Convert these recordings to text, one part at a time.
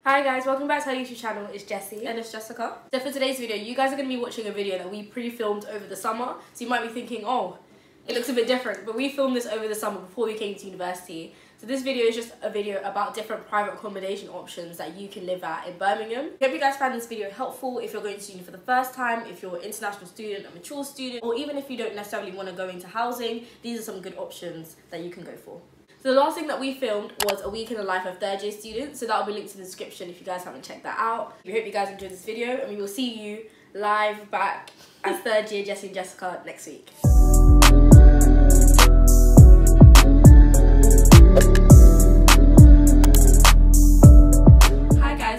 Hi guys, welcome back to our YouTube channel. It's Jessie. And it's Jessica. So for today's video, you guys are going to be watching a video that we pre-filmed over the summer. So you might be thinking, oh, it looks a bit different. But we filmed this over the summer before we came to university. So this video is just a video about different private accommodation options that you can live at in Birmingham. I hope you guys find this video helpful if you're going to uni for the first time, if you're an international student, a mature student, or even if you don't necessarily want to go into housing. These are some good options that you can go for. So the last thing that we filmed was a week in the life of third year students, so that will be linked in the description if you guys haven't checked that out. We hope you guys enjoyed this video, and we will see you live back as third year Jessie and Jessica next week.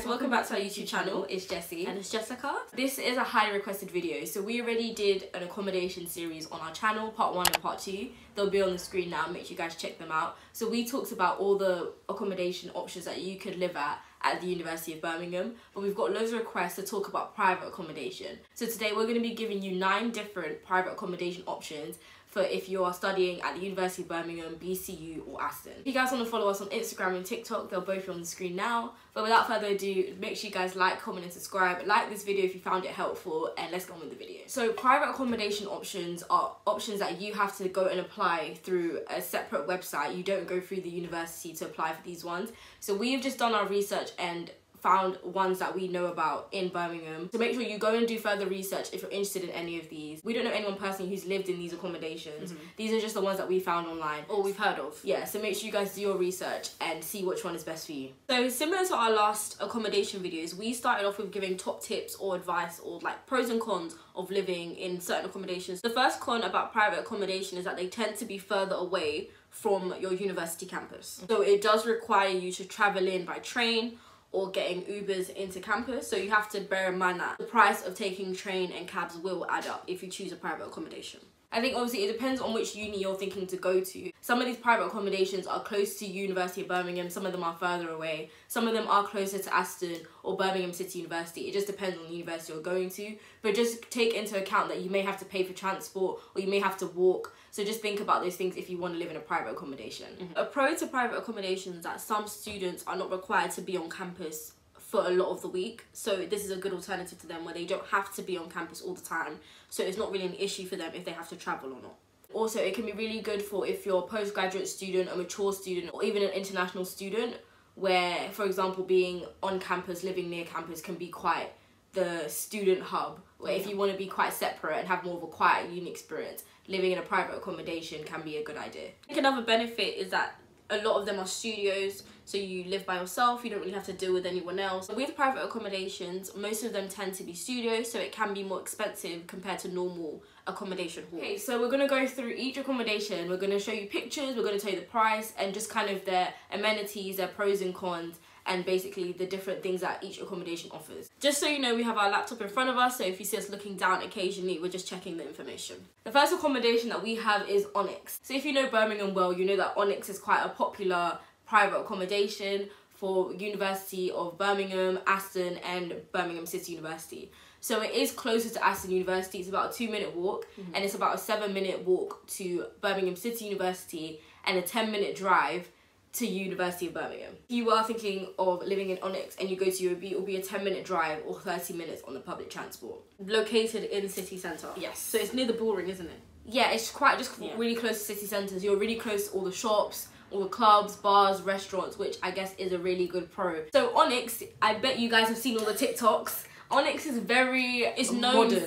Welcome back to our YouTube channel. It's Jessie and it's Jessica. This is a highly requested video. So we already did an accommodation series on our channel, part 1 and part 2. They'll be on the screen now, make sure you guys check them out. So we talked about all the accommodation options that you could live at the University of Birmingham, but we've got loads of requests to talk about private accommodation. So today we're going to be giving you 9 different private accommodation options for if you are studying at the University of Birmingham, BCU or Aston. If you guys want to follow us on Instagram and TikTok, they'll both be on the screen now. But without further ado, make sure you guys like, comment and subscribe. Like this video if you found it helpful, and let's go on with the video. So private accommodation options are options that you have to go and apply through a separate website. You don't go through the university to apply for these ones. So we've just done our research and found ones that we know about in Birmingham. So make sure you go and do further research if you're interested in any of these. We don't know anyone personally who's lived in these accommodations. These are just the ones that we found online or we've heard of. Yeah, so make sure you guys do your research and see which one is best for you. So similar to our last accommodation videos, we started off with giving top tips or advice or like pros and cons of living in certain accommodations. The first con about private accommodation is that they tend to be further away from your university campus. So it does require you to travel in by train or getting Ubers into campus, so you have to bear in mind that the price of taking train and cabs will add up if you choose a private accommodation. I think obviously it depends on which uni you're thinking to go to. Some of these private accommodations are close to University of Birmingham, some of them are further away, some of them are closer to Aston or Birmingham City University. It just depends on the university you're going to, but just take into account that you may have to pay for transport or you may have to walk, so just think about those things if you want to live in a private accommodation. A pro to private accommodations is that some students are not required to be on campus for a lot of the week, so this is a good alternative to them where they don't have to be on campus all the time, so it's not really an issue for them if they have to travel or not. Also, it can be really good for if you're a postgraduate student, a mature student, or even an international student, where, for example, being on campus, living near campus can be quite the student hub, where if you want to be quite separate and have more of a quiet uni experience, living in a private accommodation can be a good idea. I think another benefit is that a lot of them are studios, so you live by yourself, you don't really have to deal with anyone else. With private accommodations, most of them tend to be studios, so it can be more expensive compared to normal accommodation halls. Okay, so we're going to go through each accommodation, we're going to show you pictures, we're going to tell you the price, and just kind of their amenities, their pros and cons, and basically the different things that each accommodation offers. Just so you know, we have our laptop in front of us, so if you see us looking down occasionally, we're just checking the information. The first accommodation that we have is Onyx. So if you know Birmingham well, you know that Onyx is quite a popular private accommodation for University of Birmingham, Aston and Birmingham City University. So it is closer to Aston University. It's about a 2-minute walk, and it's about a 7-minute walk to Birmingham City University and a 10-minute drive to University of Birmingham. If you are thinking of living in Onyx and you go to UOB, it will be a 10-minute drive or 30 minutes on the public transport. Located in city centre. Yes. So it's near the Bullring, isn't it? Yeah, it's quite really close to city centres. You're really close to all the shops, all the clubs, bars, restaurants, which I guess is a really good pro. So Onyx, I bet you guys have seen all the TikToks. Onyx is it's known modern.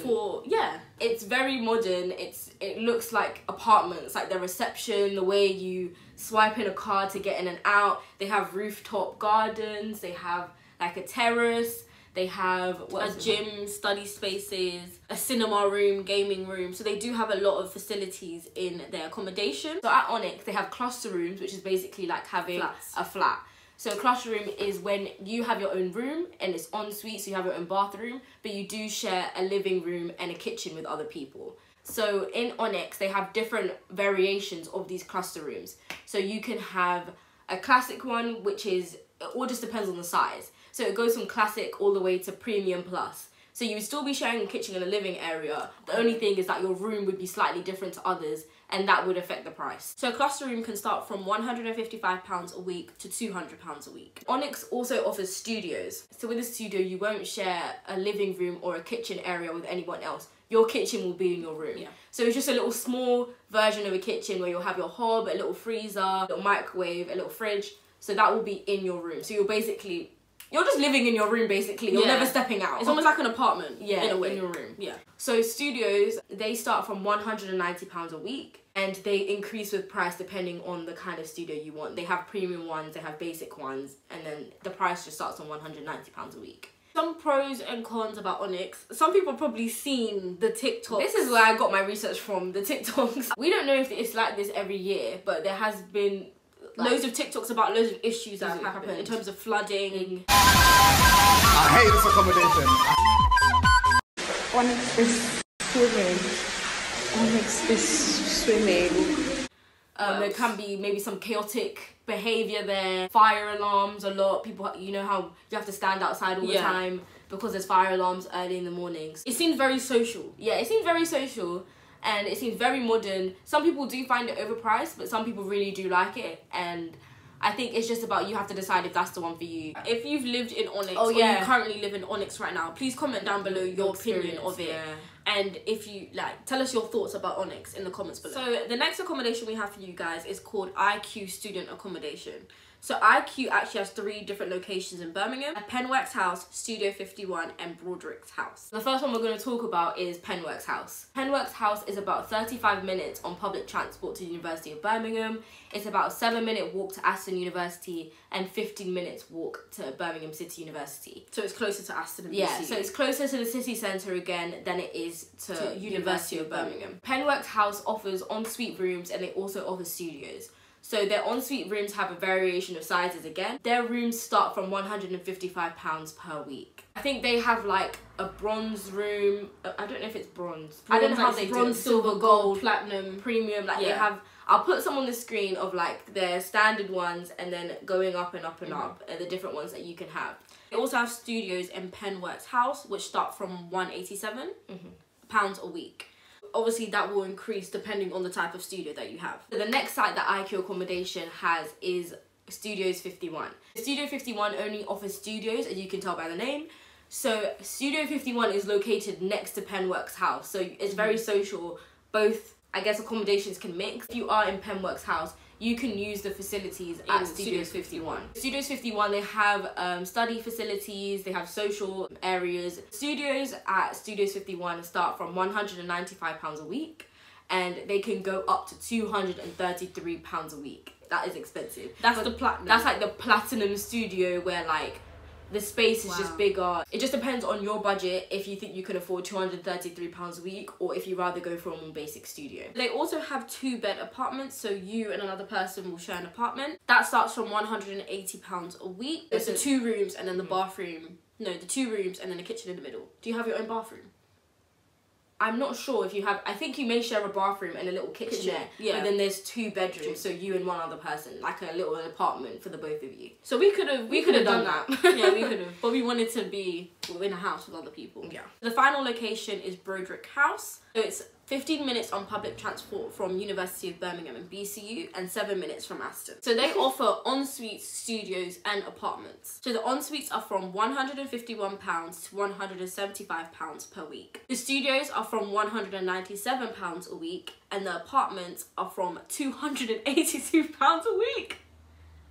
It's very modern. It looks like apartments, like the reception, the way you swipe in a card to get in and out. They have rooftop gardens, they have like a terrace, they have a gym, study spaces, a cinema room, gaming room. So they do have a lot of facilities in their accommodation. So at Onyx, they have cluster rooms, which is basically like having a flat. So a cluster room is when you have your own room and it's en suite, so you have your own bathroom, but you do share a living room and a kitchen with other people. So in Onyx, they have different variations of these cluster rooms. So you can have a classic one, which is, it all just depends on the size. So it goes from classic all the way to premium plus. So you would still be sharing a kitchen and a living area. The only thing is that your room would be slightly different to others, and that would affect the price. So a cluster room can start from £155 a week to £200 a week. Onyx also offers studios. So with a studio, you won't share a living room or a kitchen area with anyone else. Your kitchen will be in your room. Yeah. So it's just a little small version of a kitchen where you'll have your hob, a little freezer, a little microwave, a little fridge. So that will be in your room. So you're just living in your room basically. You're never stepping out. It's almost like an apartment, yeah, in a way. in your room. Yeah. So studios, they start from £190 a week, and they increase with price depending on the kind of studio you want. They have premium ones, they have basic ones, and then the price just starts on £190 a week. Some pros and cons about Onyx. Some people have probably seen the TikToks. This is where I got my research from, the TikToks. We don't know if it's like this every year, but there has been loads of TikToks about loads of issues that have happened in terms of flooding. I hate this accommodation. Onyx is swimming. Onyx is swimming. There can be maybe some chaotic behaviour there. Fire alarms a lot. People, you know how you have to stand outside all the time because there's fire alarms early in the mornings. It seems very social. Yeah, it seems very social. And it seems very modern. Some people do find it overpriced, but some people really do like it. And I think it's just about you have to decide if that's the one for you. If you've lived in Onyx or you currently live in Onyx right now, please comment down below your opinion of it. Yeah. And if you tell us your thoughts about Onyx in the comments below. So the next accommodation we have for you guys is called IQ Student Accommodation. So IQ actually has 3 different locations in Birmingham: PENWORKS House, Studio 51 and Broderick's house. The first one we're going to talk about is PENWORKS House. PENWORKS House is about 35 minutes on public transport to the University of Birmingham. It's about a 7-minute walk to Aston University and 15 minutes walk to Birmingham City University. So it's closer to Aston and yeah, so it's closer to the city centre again than it is to University of Birmingham. PENWORKS House offers ensuite rooms and they also offer studios. So their ensuite rooms have a variation of sizes again. Their rooms start from £155 per week. I think they have like a bronze room. I don't know if it's bronze. I don't know how they do it. Bronze, silver, gold, platinum, premium. Like they have. I'll put some on the screen of like their standard ones and then going up and up and up, and the different ones that you can have. They also have studios in PENWORKS House, which start from £187 a week. Obviously that will increase depending on the type of studio that you have. So the next site that IQ Accommodation has is Studios 51. Studio 51 only offers studios, as you can tell by the name. So Studio 51 is located next to PENWORKS House, so it's very social. Both, I guess, accommodations can mix. If you are in PENWORKS House, you can use the facilities at Studios 51. Studios 51, they have study facilities, they have social areas. Studios at Studios 51 start from £195 a week, and they can go up to £233 a week. That is expensive. That's the platinum. That's like the platinum studio where like the space is just bigger. It just depends on your budget if you think you can afford £233 a week or if you rather go for a more basic studio. They also have 2-bed apartments, so you and another person will share an apartment. That starts from £180 a week. It's the 2 rooms and then the bathroom. No, the 2 rooms and then a kitchen in the middle. Do you have your own bathroom? I'm not sure if you have. I think you may share a bathroom and a little kitchen there. Yeah. But then there's 2 bedrooms, so you and one other person, like a little apartment for the both of you. So we could have done that. Yeah, we could have. But we wanted to be in a house with other people. Yeah. The final location is Broderick House. So it's 15 minutes on public transport from University of Birmingham and BCU and 7 minutes from Aston. So they offer ensuite studios and apartments. So the ensuites are from £151 to £175 per week. The studios are from £197 a week and the apartments are from £282 a week.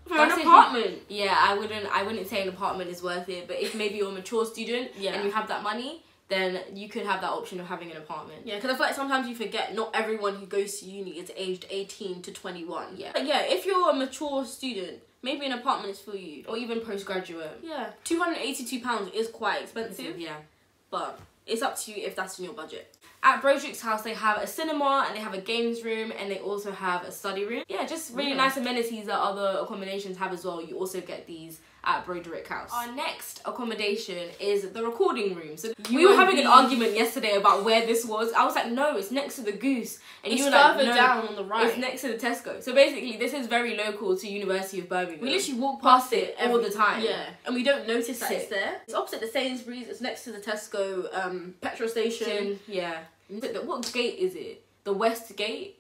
For an apartment. Yeah, I wouldn't say an apartment is worth it, but if maybe you're a mature student and you have that money, then you could have that option of having an apartment. Yeah, because I feel like sometimes you forget not everyone who goes to uni is aged 18 to 21. Yeah. But yeah, if you're a mature student, maybe an apartment is for you. Or even postgraduate. Yeah. £282 is quite expensive. Yeah. But it's up to you if that's in your budget. At Broderick's house, they have a cinema and they have a games room and they also have a study room. Yeah, just really nice amenities that other accommodations have as well. You also get these at Broderick House. Our next accommodation is the recording room. So we were having an argument yesterday about where this was. I was like, no, it's next to the Goose. And you were like, no, down on the right. It's next to the Tesco. So basically, this is very local to University of Birmingham. We literally walk past it all the time. Yeah, and we don't notice that it's there. It's opposite the Sainsbury's. It's next to the Tesco petrol station. Yeah. What gate is it? The West Gate?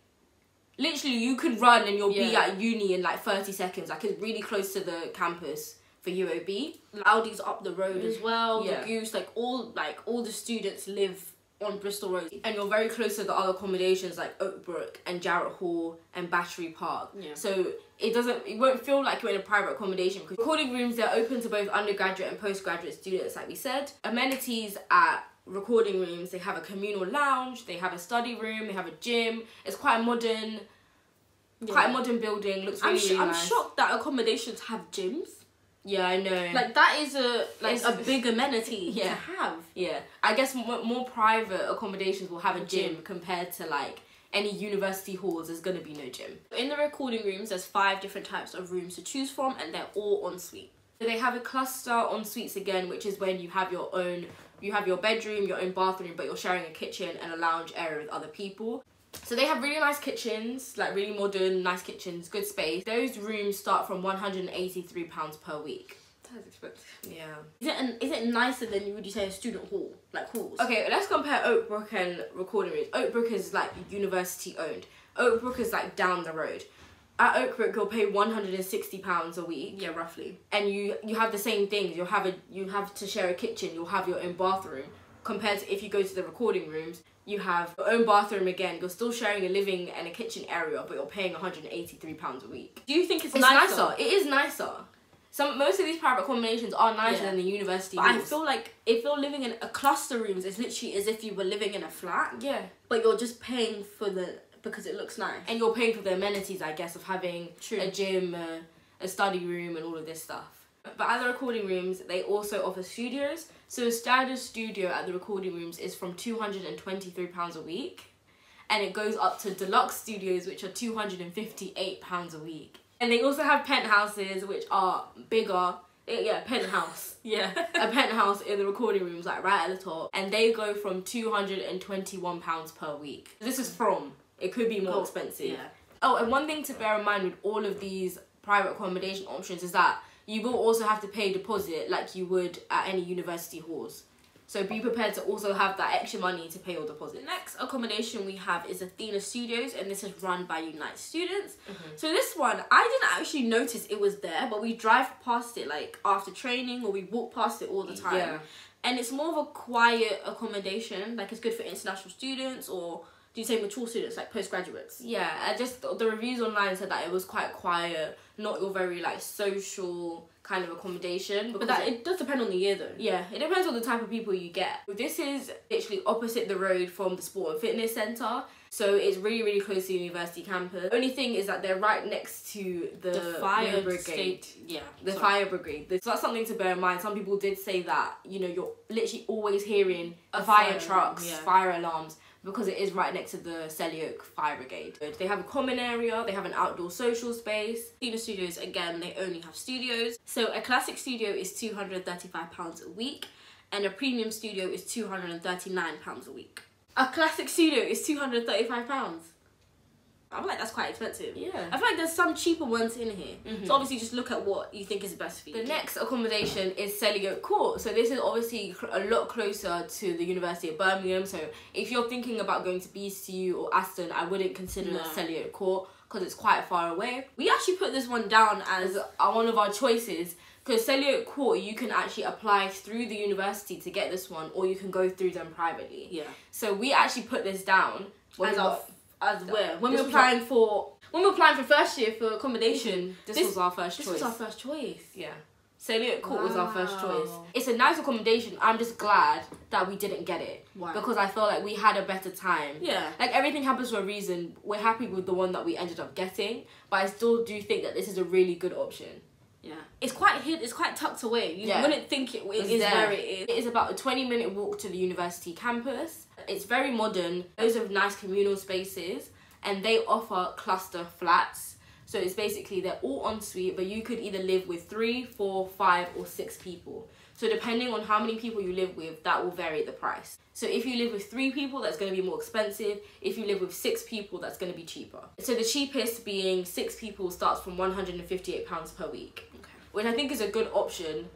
literally you could run and you'll be Yeah. at uni in like 30 seconds. Like it's really close to the campus for UOB. Laudi's up the road as well. Yeah. The Goose, like all the students live on Bristol Road, and you're very close to the other accommodations like Oakbrook and Jarrett Hall and Battery Park. Yeah. So it won't feel like you're in a private accommodation, because recording rooms, they're open to both undergraduate and postgraduate students, like we said. Amenities at recording rooms, they have a communal lounge, they have a study room, they have a gym. It's quite a modern building. Looks really, I'm nice. shocked that accommodations have gyms. Yeah, I know. Like that is a It's- big amenity Yeah. to have. Yeah, I guess more private accommodations will have a gym compared to like any university halls. There's gonna be no gym. In the recording rooms, there's 5 different types of rooms to choose from, and they're all en suite. So they have a cluster en suites again, which is when you have your bedroom, your own bathroom, but you're sharing a kitchen and a lounge area with other people. So they have really nice kitchens, like really modern, nice kitchens, good space. Those rooms start from £183 per week. That's expensive. Yeah. Is it nicer than, would you say, a student hall, like halls? Okay, let's compare Oakbrook and recording rooms. Oakbrook is like university owned. Oakbrook is like down the road. At Oakbrook, you'll pay £160 a week. Yeah, roughly. And you have the same things. You have to share a kitchen. You'll have your own bathroom. Compared to if you go to the recording rooms, you have your own bathroom again. You're still sharing a living and a kitchen area, but you're paying £183 a week. Do you think it's nicer? nicer? It is nicer. Most of these private accommodations are nicer than the university But I halls. feel like if you're living in a cluster rooms, it's literally as if you were living in a flat. Yeah. But you're just paying because it looks nice. And you're paying for the amenities, I guess, of having True. a gym, a study room, and all of this stuff. But at the recording rooms, they also offer studios. So a standard studio at the recording rooms is from £223 a week. And it goes up to deluxe studios, which are £258 a week. And they also have penthouses, which are bigger. Yeah, penthouse. Yeah. A penthouse in the recording rooms, like right at the top. And they go from £221 per week. This is from. It could be more expensive. Yeah. Oh, and one thing to bear in mind with all of these private accommodation options is that you will also have to pay a deposit like you would at any university halls. So be prepared to also have that extra money to pay your deposit. The next accommodation we have is ATHENA Studios, and this is run by Unite students. So this one, I didn't actually notice it was there, but we drive past it like after training, or we walk past it all the time. Yeah. And it's more of a quiet accommodation. Like, it's good for international students, or do you say mature students, like postgraduates? Yeah, the reviews online said that it was quite quiet, not your very like social kind of accommodation. But it does depend on the year though. Yeah, it depends on the type of people you get. This is literally opposite the road from the Sport and Fitness Centre. So it's really, really close to the university campus. The only thing is that they're right next to the fire brigade. The Fire brigade. So that's something to bear in mind. Some people did say that, you know, you're literally always hearing A fire fire trucks, alarm, yeah. fire alarms, because it is right next to the Selly Oak Fire Brigade. They have a common area, they have an outdoor social space. ATHENA Studios, again, they only have studios. So a classic studio is £235 a week, and a premium studio is £239 a week. A classic studio is £235. I feel like that's quite expensive. Yeah. I feel like there's some cheaper ones in here. So obviously just look at what you think is best for you. The next accommodation is Selly Oak Court. So this is obviously a lot closer to the University of Birmingham. So if you're thinking about going to BCU or Aston, I wouldn't consider Selly Oak Court because it's quite far away. We actually put this one down as one of our choices, because Selly Oak Court, you can actually apply through the university to get this one, or you can go through them privately. Yeah. So we actually put this down when we were applying for first year for accommodation. This was our first choice. This was our first choice. Yeah. Selly Oak Court was our first Wow. choice. It's a nice accommodation. I'm just glad that we didn't get it. Why? Because I felt like we had a better time. Yeah. Like, everything happens for a reason. We're happy with the one that we ended up getting, but I still do think that this is a really good option. Yeah. It's quite tucked away. You wouldn't think it is there. where it is. It is about a 20-minute walk to the university campus. It's very modern. Loads of nice communal spaces, and they offer cluster flats. So it's basically, they're all ensuite, but you could either live with 3, 4, 5, or 6 people. So depending on how many people you live with, that will vary the price. So if you live with 3 people, that's going to be more expensive. If you live with 6 people, that's going to be cheaper. So the cheapest being 6 people starts from £158 per week. Okay. Which I think is a good option,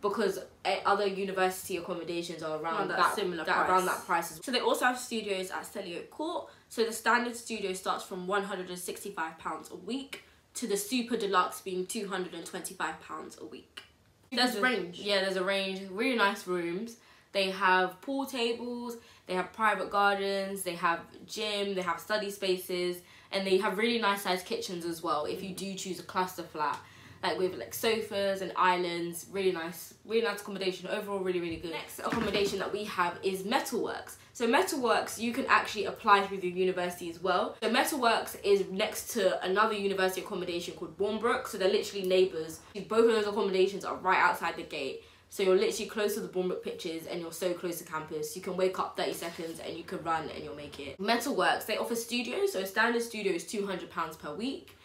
because other university accommodations are around around that price. So they also have studios at Selly Court. So the standard studio starts from £165 a week to the super deluxe being £225 a week. There's a range. Yeah, there's a range. Really nice rooms. They have pool tables, they have private gardens, they have gym, they have study spaces, and they have really nice sized kitchens as well if you do choose a cluster flat, like with like sofas and islands. Really nice accommodation. Overall, really good. Next accommodation that we have is METALWORKS. So METALWORKS, you can actually apply through the university as well. So METALWORKS is next to another university accommodation called Birmingham, so they're literally neighbours. Both of those accommodations are right outside the gate. So you're literally close to the Birmingham pitches and you're so close to campus. You can wake up 30 seconds and you can run and you'll make it. METALWORKS, they offer studios. So a standard studio is £200 per week.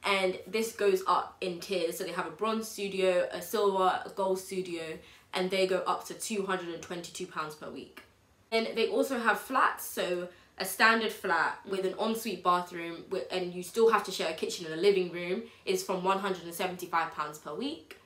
And this goes up in tiers. So they have a bronze studio, a silver, a gold studio, and they go up to £222 per week. And they also have flats. So a standard flat with an ensuite bathroom and you still have to share a kitchen and a living room is from £175 per week.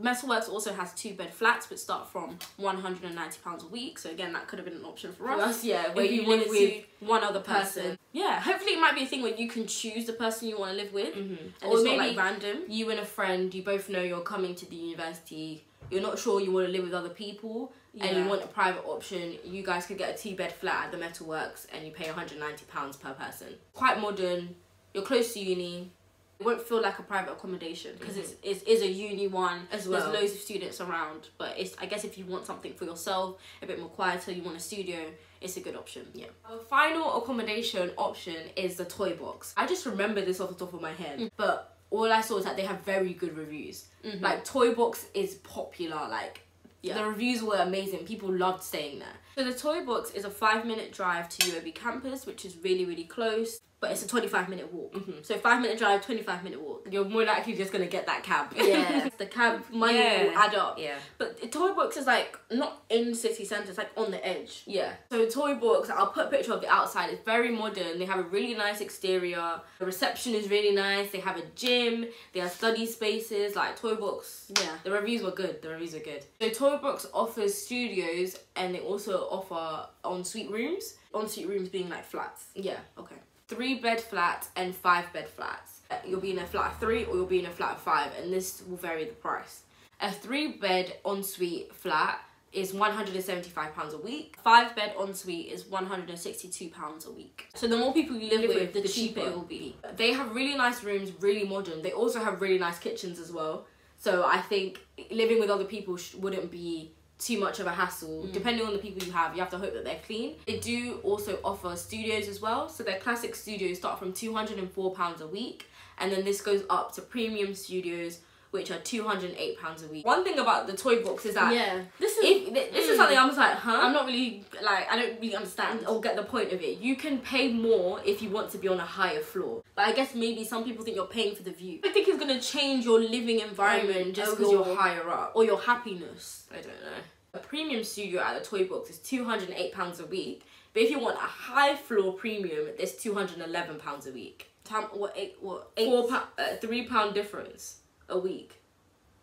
METALWORKS also has 2-bed flats which start from £190 a week. So again, that could have been an option for us. Yeah, where if you live live with one other person. Yeah, hopefully it might be a thing where you can choose the person you want to live with. And Or it's maybe not like random. You and a friend, you both know you're coming to the university. You're not sure you want to live with other people and you want a private option. You guys could get a 2-bed flat at the METALWORKS and you pay £190 per person. Quite modern. You're close to uni. It won't feel like a private accommodation because it is a uni one as well. There's loads of students around, but I guess if you want something for yourself, a bit more quieter, you want a studio, it's a good option. Yeah. Our final accommodation option is the TOYBOX. I just remember this off the top of my head, but all I saw is that they have very good reviews. Like TOYBOX is popular. Like the reviews were amazing. People loved staying there. So the TOYBOX is a 5-minute drive to UOB campus, which is really close. But it's a 25-minute walk. So 5-minute drive, 25-minute walk. You're more likely just gonna get that cab. Yeah, the cab money will add up. Yeah. But TOYBOX is like not in city centre. It's like on the edge. Yeah. So TOYBOX, I'll put a picture of the outside. It's very modern. They have a really nice exterior. The reception is really nice. They have a gym. They have study spaces. Like TOYBOX. Yeah. The reviews were good. So TOYBOX offers studios and they also offer ensuite rooms. Ensuite rooms being like flats. Yeah. Okay. 3-bed flats and 5-bed flats. You'll be in a flat of 3 or you'll be in a flat of 5, and this will vary the price. A 3-bed ensuite flat is £175 a week. 5-bed ensuite is £162 a week. So the more people you live with, the cheaper it will be. They have really nice rooms, really modern. They also have really nice kitchens as well. So I think living with other people wouldn't be too much of a hassle. Depending on the people you have to hope that they're clean. They do also offer studios as well. So their classic studios start from £204 a week, and then this goes up to premium studios, which are £208 a week. One thing about the TOYBOX is that this is something I'm just like, I'm not really like, I don't really understand or get the point of it. You can pay more if you want to be on a higher floor, but I guess maybe some people think you're paying for the view. I think it's gonna change your living environment just because you're higher up, or your happiness. I don't know. A premium studio at the TOYBOX is £208 a week, but if you want a high floor premium, it's £211 a week. £3 difference a week.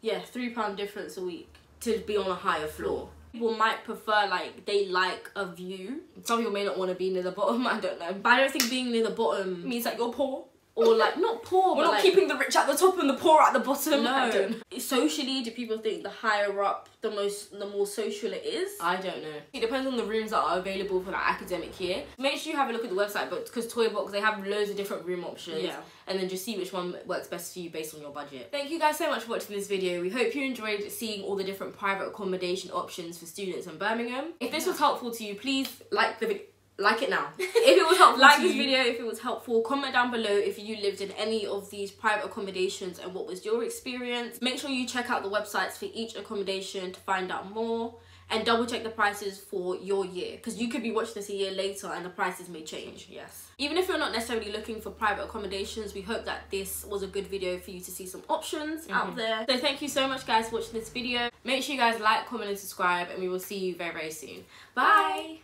Yeah, £3 difference a week to be on a higher floor. People might prefer, like, they like a view. Some people may not want to be near the bottom, I don't know. But I don't think being near the bottom means that you're poor. Or like, not poor, but not like, keeping the rich at the top and the poor at the bottom. No. I don't know. Socially, do people think the higher up, the more social it is? I don't know. It depends on the rooms that are available for that academic year. Make sure you have a look at the website, but because TOYBOX, they have loads of different room options. Yeah. And then just see which one works best for you based on your budget. Thank you guys so much for watching this video. We hope you enjoyed seeing all the different private accommodation options for students in Birmingham. If this was helpful to you, please like the video. Like it now. If it was helpful, like this video if it was helpful. Comment down below if you lived in any of these private accommodations and what was your experience. Make sure you check out the websites for each accommodation to find out more, and double check the prices for your year, because you could be watching this a year later and the prices may change. Yes. Even if you're not necessarily looking for private accommodations, we hope that this was a good video for you to see some options out there. So thank you so much guys for watching this video. Make sure you guys like, comment and subscribe, and we will see you very soon. Bye.